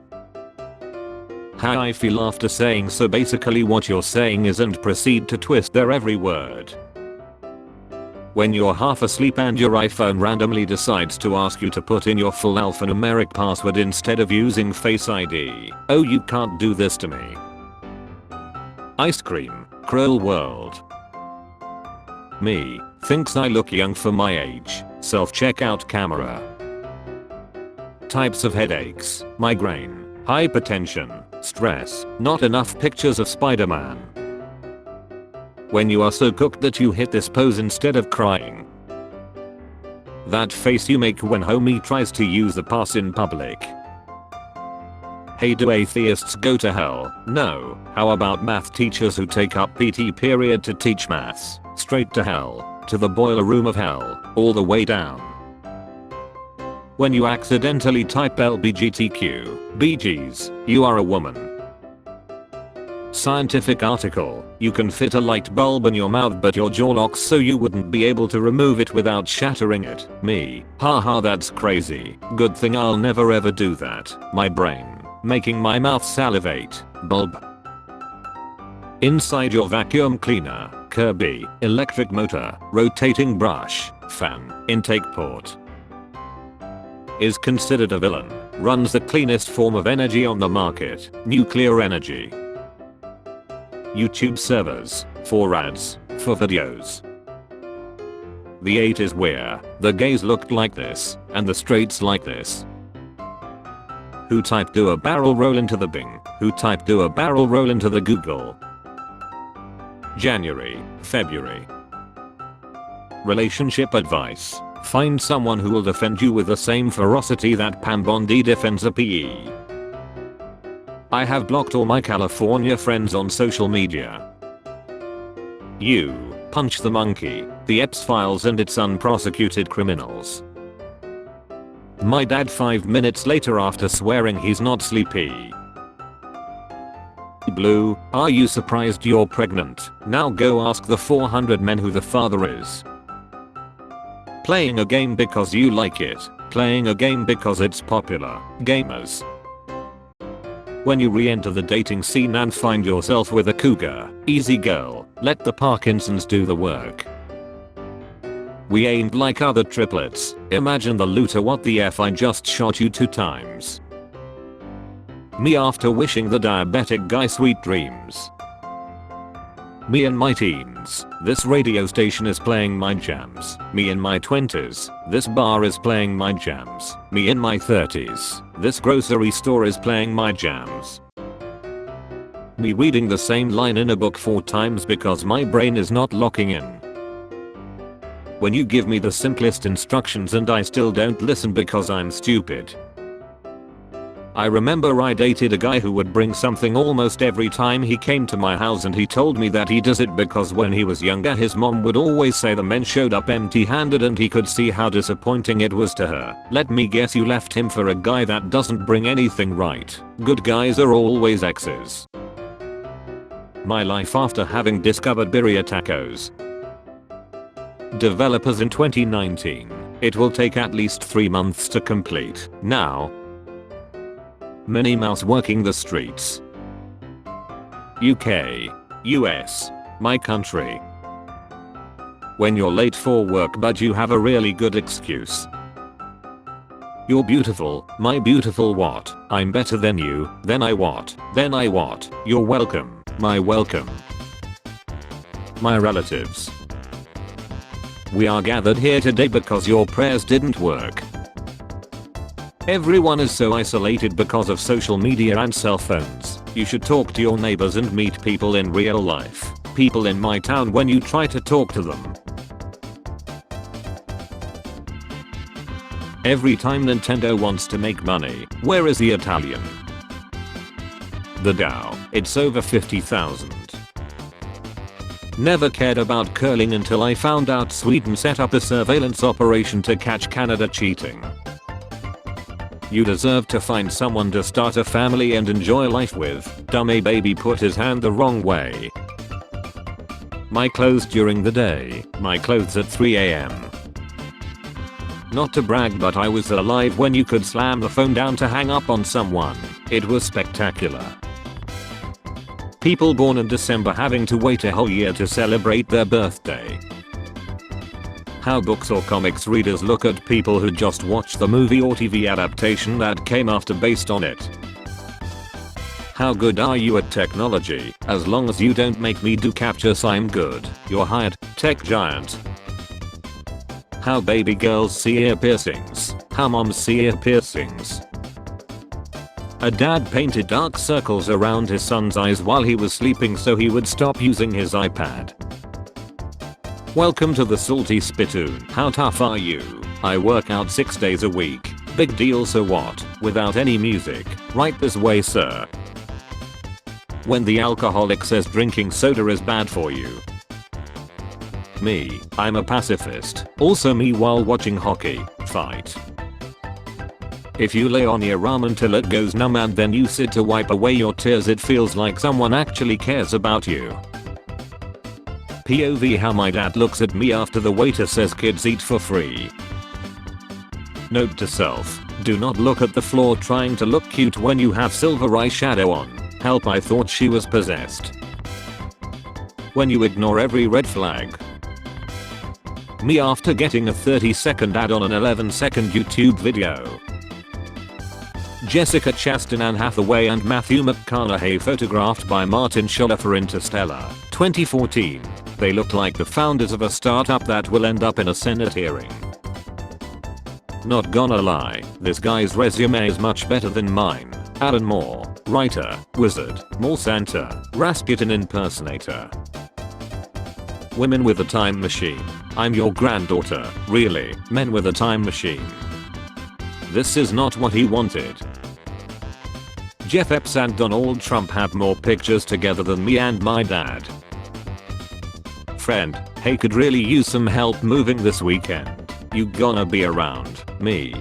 How I feel after saying so, basically what you're saying is, and proceed to twist their every word. When you're half asleep and your iPhone randomly decides to ask you to put in your full alphanumeric password instead of using Face ID. Oh, you can't do this to me. Ice cream, cruel world. Me, thinks I look young for my age, self-checkout camera. Types of headaches, migraine, hypertension, stress, not enough pictures of Spider-Man. When you are so cooked that you hit this pose instead of crying. That face you make when homie tries to use the pass in public. Hey, do atheists go to hell? No. How about math teachers who take up PT period to teach maths? Straight to hell. To the boiler room of hell. All the way down. When you accidentally type LBGTQ, BGs, you are a woman. Scientific article, you can fit a light bulb in your mouth but your jaw locks so you wouldn't be able to remove it without shattering it. Me, haha, that's crazy. Good thing I'll never ever do that. My brain, making my mouth salivate. Bulb. Inside your vacuum cleaner, Kirby, electric motor, rotating brush, fan, intake port. Is considered a villain, runs the cleanest form of energy on the market, nuclear energy. YouTube servers, for ads, for videos. The 80s where the gays looked like this, and the straights like this. Who typed do a barrel roll into the Bing, who typed do a barrel roll into the Google. January, February. Relationship advice. Find someone who will defend you with the same ferocity that Pam Bondi defends a PE. I have blocked all my California friends on social media. You, punch the monkey, the Epps files and its unprosecuted criminals. My dad 5 minutes later after swearing he's not sleepy. Blue, are you surprised you're pregnant? Now go ask the 400 men who the father is. Playing a game because you like it. Playing a game because it's popular. Gamers. When you re-enter the dating scene and find yourself with a cougar, easy girl, let the Parkinsons do the work. We ain't like other triplets. Imagine the looter, what the F, I just shot you 2 times. Me after wishing the diabetic guy sweet dreams. Me in my teens, this radio station is playing my jams. Me in my 20s, this bar is playing my jams. Me in my 30s, this grocery store is playing my jams. Me reading the same line in a book 4 times because my brain is not locking in. When you give me the simplest instructions and I still don't listen because I'm stupid. I remember I dated a guy who would bring something almost every time he came to my house, and he told me that he does it because when he was younger his mom would always say the men showed up empty-handed and he could see how disappointing it was to her. Let me guess, you left him for a guy that doesn't bring anything right. Good guys are always exes. My life after having discovered birria tacos. Developers in 2019. It will take at least 3 months to complete. Now. Minnie Mouse working the streets. UK. US. My country. When you're late for work but you have a really good excuse. You're beautiful, my beautiful what? I'm better than you, then I what? Then I what? You're welcome, my welcome. My relatives. We are gathered here today because your prayers didn't work. Everyone is so isolated because of social media and cell phones. You should talk to your neighbors and meet people in real life. People in my town when you try to talk to them. Every time Nintendo wants to make money, where is the Italian? The Dow, it's over 50,000. Never cared about curling until I found out Sweden set up a surveillance operation to catch Canada cheating. You deserve to find someone to start a family and enjoy life with. Dumb A baby put his hand the wrong way. My clothes during the day. My clothes at 3 AM. Not to brag, but I was alive when you could slam the phone down to hang up on someone. It was spectacular. People born in December having to wait a whole year to celebrate their birthday. How books or comics readers look at people who just watch the movie or TV adaptation that came after based on it. How good are you at technology? As long as you don't make me do captchas, I'm good. You're hired, tech giant. How baby girls see ear piercings. How moms see ear piercings. A dad painted dark circles around his son's eyes while he was sleeping so he would stop using his iPad. Welcome to the salty spittoon. How tough are you? I work out 6 days a week. Big deal, so what? Without any music. Right this way, sir. When the alcoholic says drinking soda is bad for you. Me, I'm a pacifist. Also me while watching hockey fight. If you lay on your arm until it goes numb and then you sit to wipe away your tears, it feels like someone actually cares about you. POV how my dad looks at me after the waiter says kids eat for free. Note to self, do not look at the floor trying to look cute when you have silver eyeshadow on. Help, I thought she was possessed. When you ignore every red flag. Me after getting a 30-second ad on an 11-second YouTube video. Jessica Chastain, Anne Hathaway and Matthew McConaughey photographed by Martin Schuller for Interstellar, 2014. They look like the founders of a startup that will end up in a Senate hearing. Not gonna lie, this guy's resume is much better than mine. Alan Moore, writer, wizard, mall Santa, Rasputin impersonator. Women with a time machine. I'm your granddaughter, really. Men with a time machine. This is not what he wanted. Jeff Epps and Donald Trump have more pictures together than me and my dad. Friend, hey, could really use some help moving this weekend. You gonna be around? Me.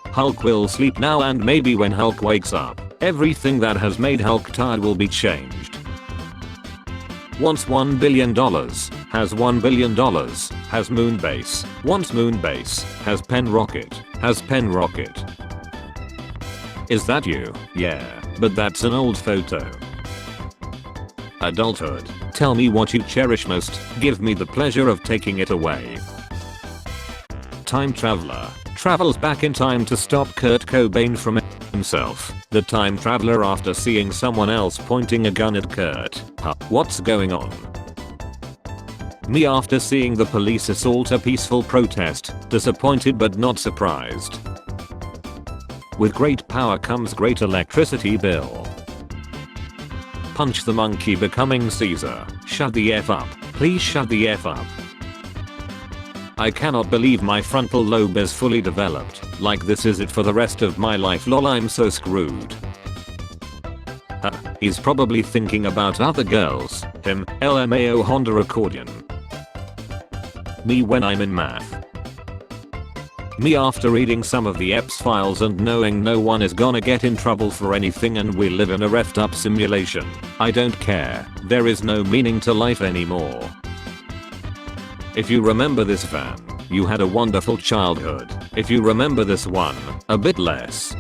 Hulk will sleep now, and maybe when Hulk wakes up, everything that has made Hulk tired will be changed. Wants $1 billion. Has $1 billion. Has moon base. Wants moon base. Has pen rocket. Has pen rocket. Is that you? Yeah, but that's an old photo. Adulthood. Tell me what you cherish most. Give me the pleasure of taking it away. Time traveler. Travels back in time to stop Kurt Cobain from himself. The time traveler after seeing someone else pointing a gun at Kurt. Huh, what's going on? Me after seeing the police assault a peaceful protest. Disappointed but not surprised. With great power comes great electricity bill. Punch the monkey becoming Caesar. Shut the F up. Please shut the F up. I cannot believe my frontal lobe is fully developed. Like this is it for the rest of my life, lol, I'm so screwed. He's probably thinking about other girls. Him, LMAO Honda accordion. Me when I'm in math. Me after reading some of the Epps files and knowing no one is gonna get in trouble for anything and we live in a reffed up simulation. I don't care. There is no meaning to life anymore. If you remember this van, you had a wonderful childhood. If you remember this one, a bit less.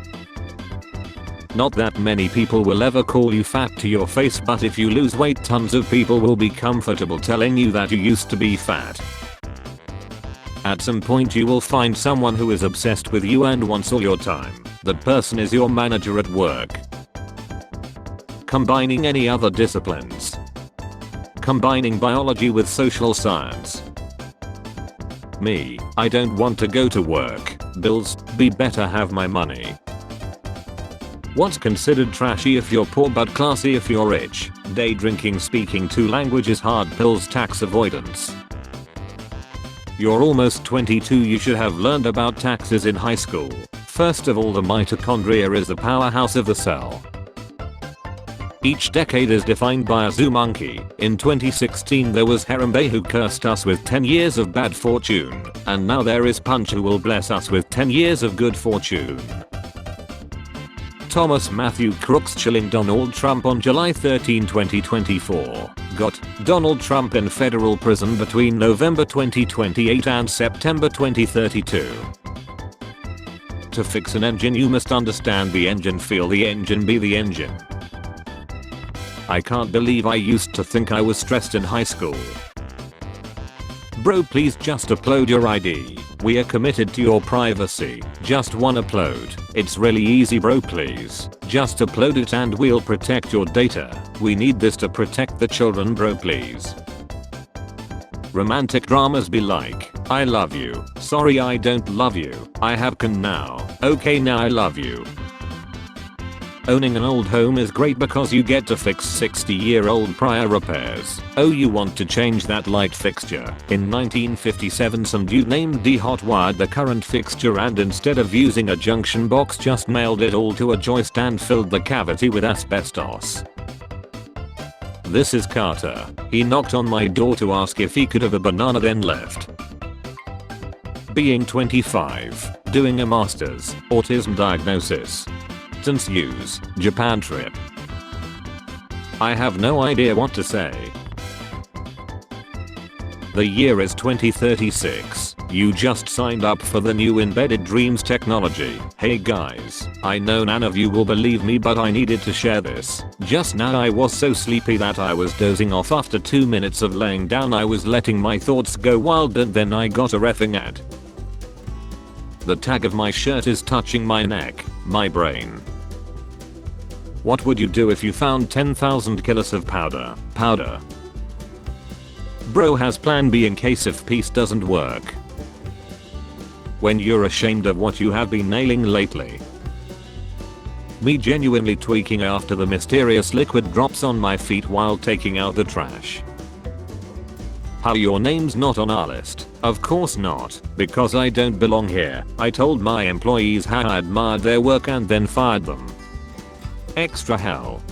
Not that many people will ever call you fat to your face, but if you lose weight, tons of people will be comfortable telling you that you used to be fat. At some point you will find someone who is obsessed with you and wants all your time. That person is your manager at work. Combining any other disciplines. Combining biology with social science. Me, I don't want to go to work. Bills, be better have my money. What's considered trashy if you're poor but classy if you're rich? Day drinking, speaking 2 languages, hard pills, tax avoidance. You're almost 22, you should have learned about taxes in high school. First of all, the mitochondria is the powerhouse of the cell. Each decade is defined by a zoo monkey. In 2016 there was Harambe who cursed us with 10 years of bad fortune, and now there is Punch who will bless us with 10 years of good fortune. Thomas Matthew Crooks chilling Donald Trump on July 13, 2024. Got Donald Trump in federal prison between November 2028 and September 2032. To fix an engine you must understand the engine, feel the engine, be the engine. I can't believe I used to think I was stressed in high school. Bro, please just upload your ID. We are committed to your privacy. Just one upload. It's really easy bro, please. Just upload it and we'll protect your data. We need this to protect the children bro, please. Romantic dramas be like, I love you. Sorry I don't love you. I have can now. Okay now I love you. Owning an old home is great because you get to fix 60-year-old prior repairs. Oh, you want to change that light fixture. In 1957 some dude named D hot-wired the current fixture and instead of using a junction box just nailed it all to a joist and filled the cavity with asbestos. This is Carter. He knocked on my door to ask if he could have a banana then left. Being 25. Doing a master's. Autism diagnosis. Use Japan trip. I have no idea what to say. The year is 2036. You just signed up for the new embedded dreams technology. Hey guys, I know none of you will believe me but I needed to share this. Just now I was so sleepy that I was dozing off. After 2 minutes of laying down I was letting my thoughts go wild and then I got a reffing ad. The tag of my shirt is touching my neck, my brain. What would you do if you found 10,000 kilos of powder? Powder. Bro has plan B in case if peace doesn't work. When you're ashamed of what you have been nailing lately. Me genuinely tweaking after the mysterious liquid drops on my feet while taking out the trash. How your name's not on our list? Of course not, because I don't belong here. I told my employees how I admired their work and then fired them. Extra hell.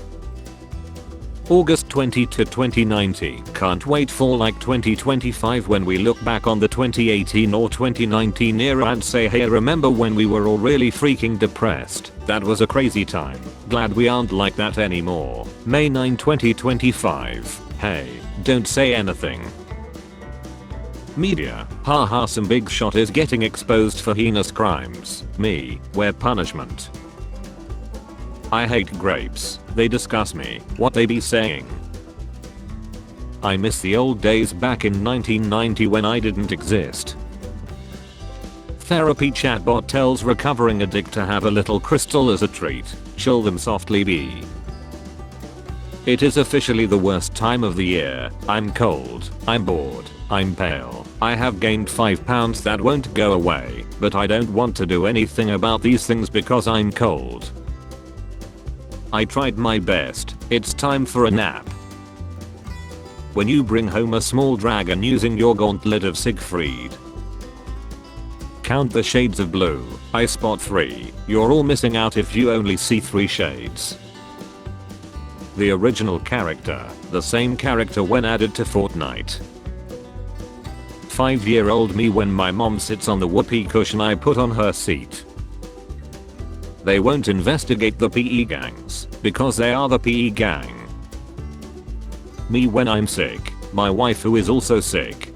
August 20 to 2090. Can't wait for like 2025 when we look back on the 2018 or 2019 era and say hey, remember when we were all really freaking depressed? That was a crazy time. Glad we aren't like that anymore. May 9 2025. Hey, don't say anything. Media. Haha, some big shot is getting exposed for heinous crimes. Me, where punishment. I hate grapes. They disgust me. What they be saying. I miss the old days back in 1990 when I didn't exist. Therapy chatbot tells recovering addict to have a little crystal as a treat. Chill them softly be. It is officially the worst time of the year. I'm cold. I'm bored. I'm pale. I have gained 5 pounds that won't go away, but I don't want to do anything about these things because I'm cold. I tried my best. It's time for a nap. When you bring home a small dragon using your gauntlet of Siegfried. Count the shades of blue. I spot 3. You're all missing out if you only see 3 shades. The original character. The same character when added to Fortnite. 5-year-old me when my mom sits on the whoopee cushion I put on her seat. They won't investigate the PE gangs, because they are the PE gang. Me when I'm sick, my wife who is also sick.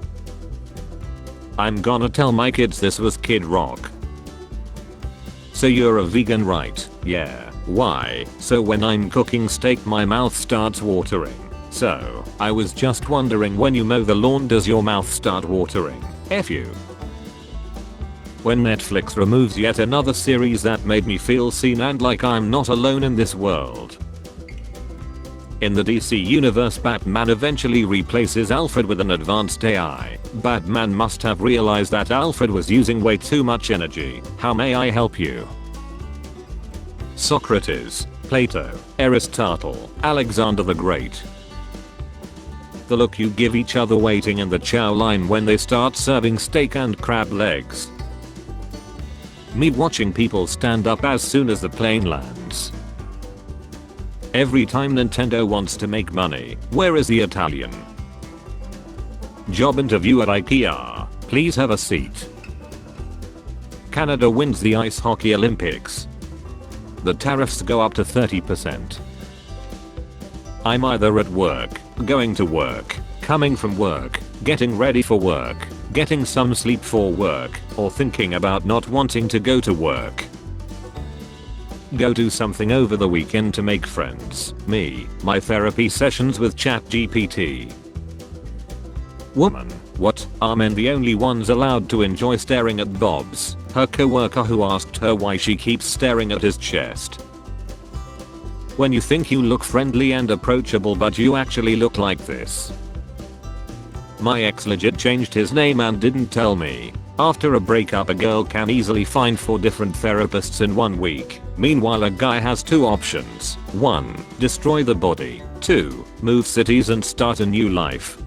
I'm gonna tell my kids this was Kid Rock. So you're a vegan, right? Yeah. Why? So when I'm cooking steak my mouth starts watering. So, I was just wondering when you mow the lawn does your mouth start watering? F you. When Netflix removes yet another series that made me feel seen and like I'm not alone in this world. In the DC universe, Batman eventually replaces Alfred with an advanced AI. Batman must have realized that Alfred was using way too much energy. How may I help you? Socrates, Plato, Aristotle, Alexander the Great. The look you give each other waiting in the chow line when they start serving steak and crab legs. Me watching people stand up as soon as the plane lands. Every time Nintendo wants to make money, where is the Italian? Job interview at IKEA. Please have a seat. Canada wins the ice hockey Olympics. The tariffs go up to 30%. I'm either at work, going to work, coming from work, getting ready for work, getting some sleep for work, or thinking about not wanting to go to work. Go do something over the weekend to make friends. Me, my therapy sessions with ChatGPT. Woman, what, are men the only ones allowed to enjoy staring at Bob's, her coworker who asked her why she keeps staring at his chest? When you think you look friendly and approachable but you actually look like this. My ex legit changed his name and didn't tell me. After a breakup, a girl can easily find 4 different therapists in 1 week. Meanwhile, a guy has 2 options. 1. Destroy the body. 2. Move cities and start a new life.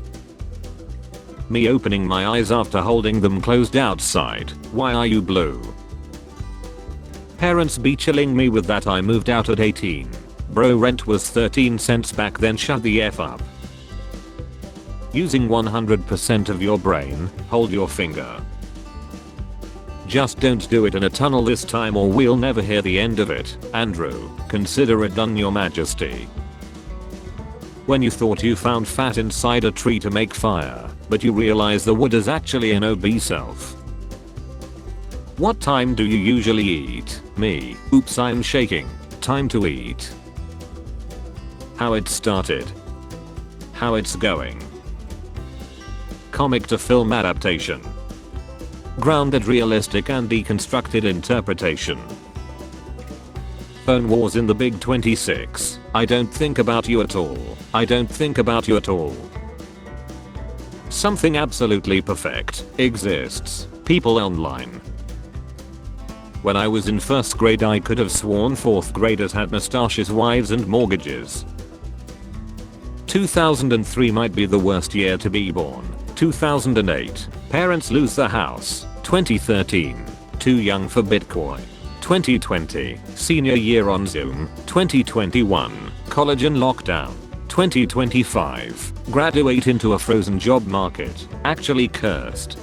Me opening my eyes after holding them closed outside. Why are you blue? Parents be chilling me with that. I moved out at 18. Bro, rent was 13 cents back then. Shut the F up. Using 100% of your brain, hold your finger. Just don't do it in a tunnel this time or we'll never hear the end of it. Andrew, consider it done, your majesty. When you thought you found fat inside a tree to make fire, but you realize the wood is actually an obese elf. What time do you usually eat? Me. Oops, I'm shaking. Time to eat. How it started. How it's going. Comic to film adaptation. Grounded, realistic and deconstructed interpretation. Phone wars in the Big 26. I don't think about you at all. I don't think about you at all. Something absolutely perfect exists. People online. When I was in 1st grade I could have sworn 4th graders had mustaches, wives and mortgages. 2003 might be the worst year to be born. 2008. Parents lose the house. 2013. Too young for Bitcoin. 2020. Senior year on Zoom. 2021. College in lockdown. 2025. Graduate into a frozen job market. Actually cursed.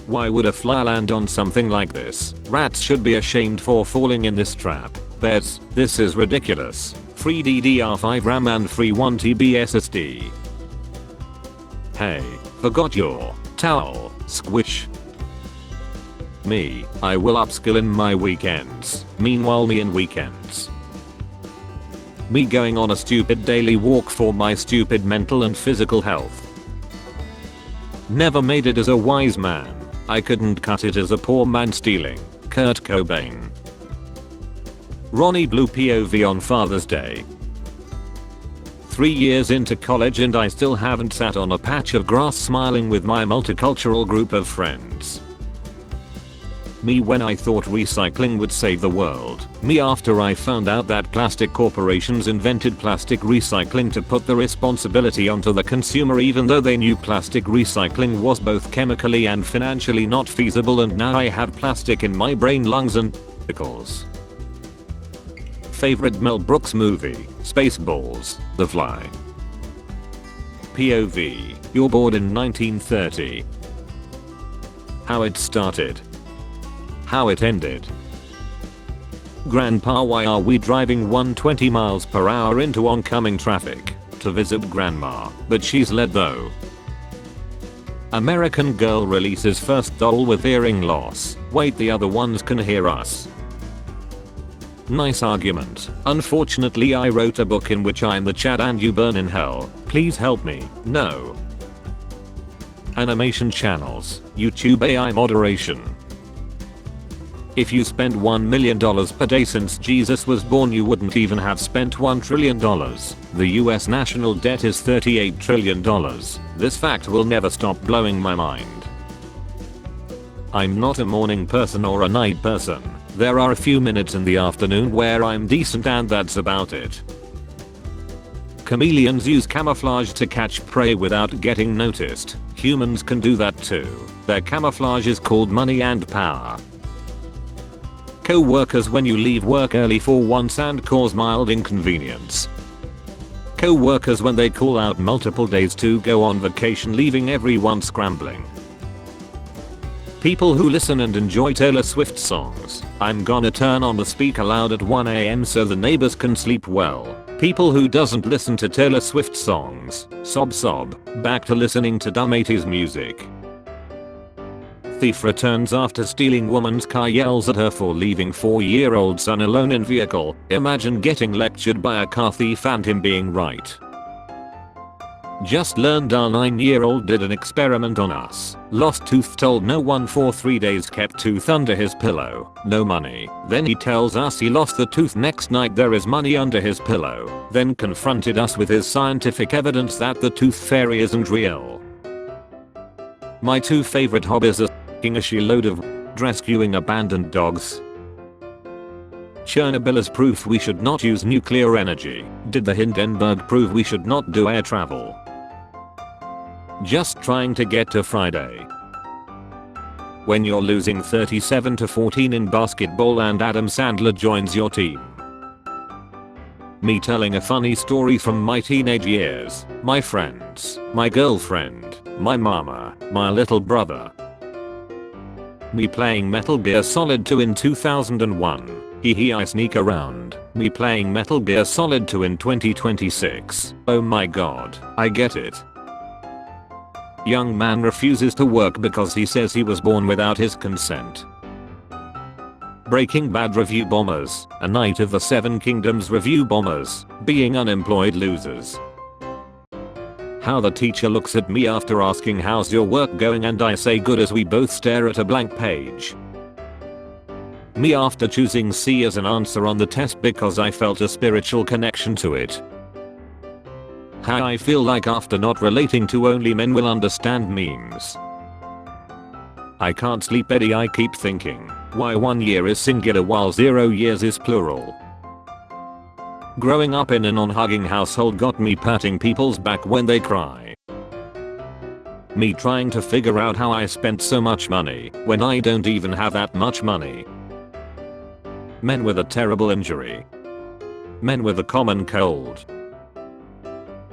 Why would a fly land on something like this? Rats should be ashamed for falling in this trap. This is ridiculous. Free DDR5 RAM and free 1TB SSD. Hey, forgot your towel. Squish. Me, I will upskill in my weekends. Meanwhile, me in weekends. Me going on a stupid daily walk for my stupid mental and physical health. Never made it as a wise man. I couldn't cut it as a poor man stealing. Kurt Cobain. Ronnie Blue POV on Father's Day. 3 years into college and I still haven't sat on a patch of grass smiling with my multicultural group of friends. Me when I thought recycling would save the world. Me after I found out that plastic corporations invented plastic recycling to put the responsibility onto the consumer even though they knew plastic recycling was both chemically and financially not feasible, and now I have plastic in my brain, lungs and pickles. Favorite Mel Brooks movie? Spaceballs, The Fly. POV, you're bored in 1930. How it started. How it ended. Grandpa, why are we driving 120 miles per hour into oncoming traffic? To visit grandma, but she's late though. American girl releases first doll with hearing loss. Wait, the other ones can hear us. Nice argument. Unfortunately I wrote a book in which I'm the Chad and you burn in hell. Please help me. No. Animation channels. YouTube AI moderation. If you spent $1 million per day since Jesus was born, you wouldn't even have spent $1 trillion. The US national debt is $38 trillion. This fact will never stop blowing my mind. I'm not a morning person or a night person. There are a few minutes in the afternoon where I'm decent and that's about it. Chameleons use camouflage to catch prey without getting noticed. Humans can do that too. Their camouflage is called money and power. Co-workers when you leave work early for once and cause mild inconvenience. Co-workers when they call out multiple days to go on vacation, leaving everyone scrambling. People who listen and enjoy Taylor Swift songs. I'm gonna turn on the speaker loud at 1 AM so the neighbors can sleep well. People who doesn't listen to Taylor Swift songs. Sob sob. Back to listening to dumb 80s music. Thief returns after stealing woman's car, yells at her for leaving 4-year-old son alone in vehicle. Imagine getting lectured by a car thief and him being right. Just learned our 9-year-old did an experiment on us. Lost tooth, told no one for 3 days, kept tooth under his pillow. No money. Then he tells us he lost the tooth. Next night there is money under his pillow. Then confronted us with his scientific evidence that the tooth fairy isn't real. My 2 favorite hobbies are a shitload of rescuing abandoned dogs. Chernobyl is proof we should not use nuclear energy. Did the Hindenburg prove we should not do air travel? Just trying to get to Friday. When you're losing 37-14 in basketball and Adam Sandler joins your team. Me telling a funny story from my teenage years, my friends, my girlfriend, my mama, my little brother. Me playing Metal Gear Solid 2 in 2001. Hee I sneak around. Me playing Metal Gear Solid 2 in 2026. Oh my god, I get it. Young man refuses to work because he says he was born without his consent. Breaking Bad review bombers. A Night of the Seven Kingdoms review bombers. Being unemployed losers. How the teacher looks at me after asking how's your work going and I say good as we both stare at a blank page. Me after choosing C as an answer on the test because I felt a spiritual connection to it. How I feel like after not relating to only men will understand memes. I can't sleep, Eddie. I keep thinking why 1 year is singular while 0 years is plural. Growing up in a non-hugging household got me patting people's back when they cry. Me trying to figure out how I spent so much money when I don't even have that much money. Men with a terrible injury. Men with a common cold.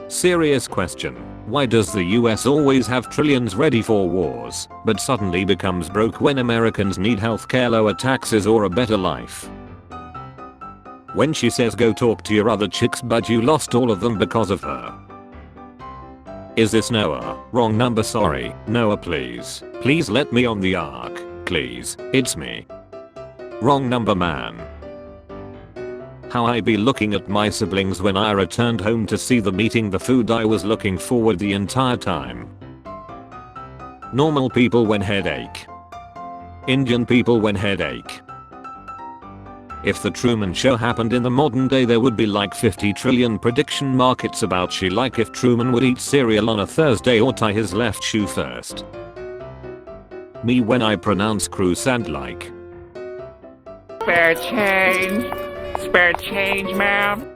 Serious question. Why does the US always have trillions ready for wars, but suddenly becomes broke when Americans need healthcare, lower taxes, or a better life? When she says go talk to your other chicks but you lost all of them because of her. Is this Noah? Wrong number, sorry. Noah, please. Please let me on the ark. Please. It's me. Wrong number, man. How I be looking at my siblings when I returned home to see them eating the food I was looking forward the entire time. Normal people when headache. Indian people when headache. If the Truman Show happened in the modern day there would be like 50 trillion prediction markets about she, like if Truman would eat cereal on a Thursday or tie his left shoe first. Me when I pronounce croissant like. Spare change, ma'am.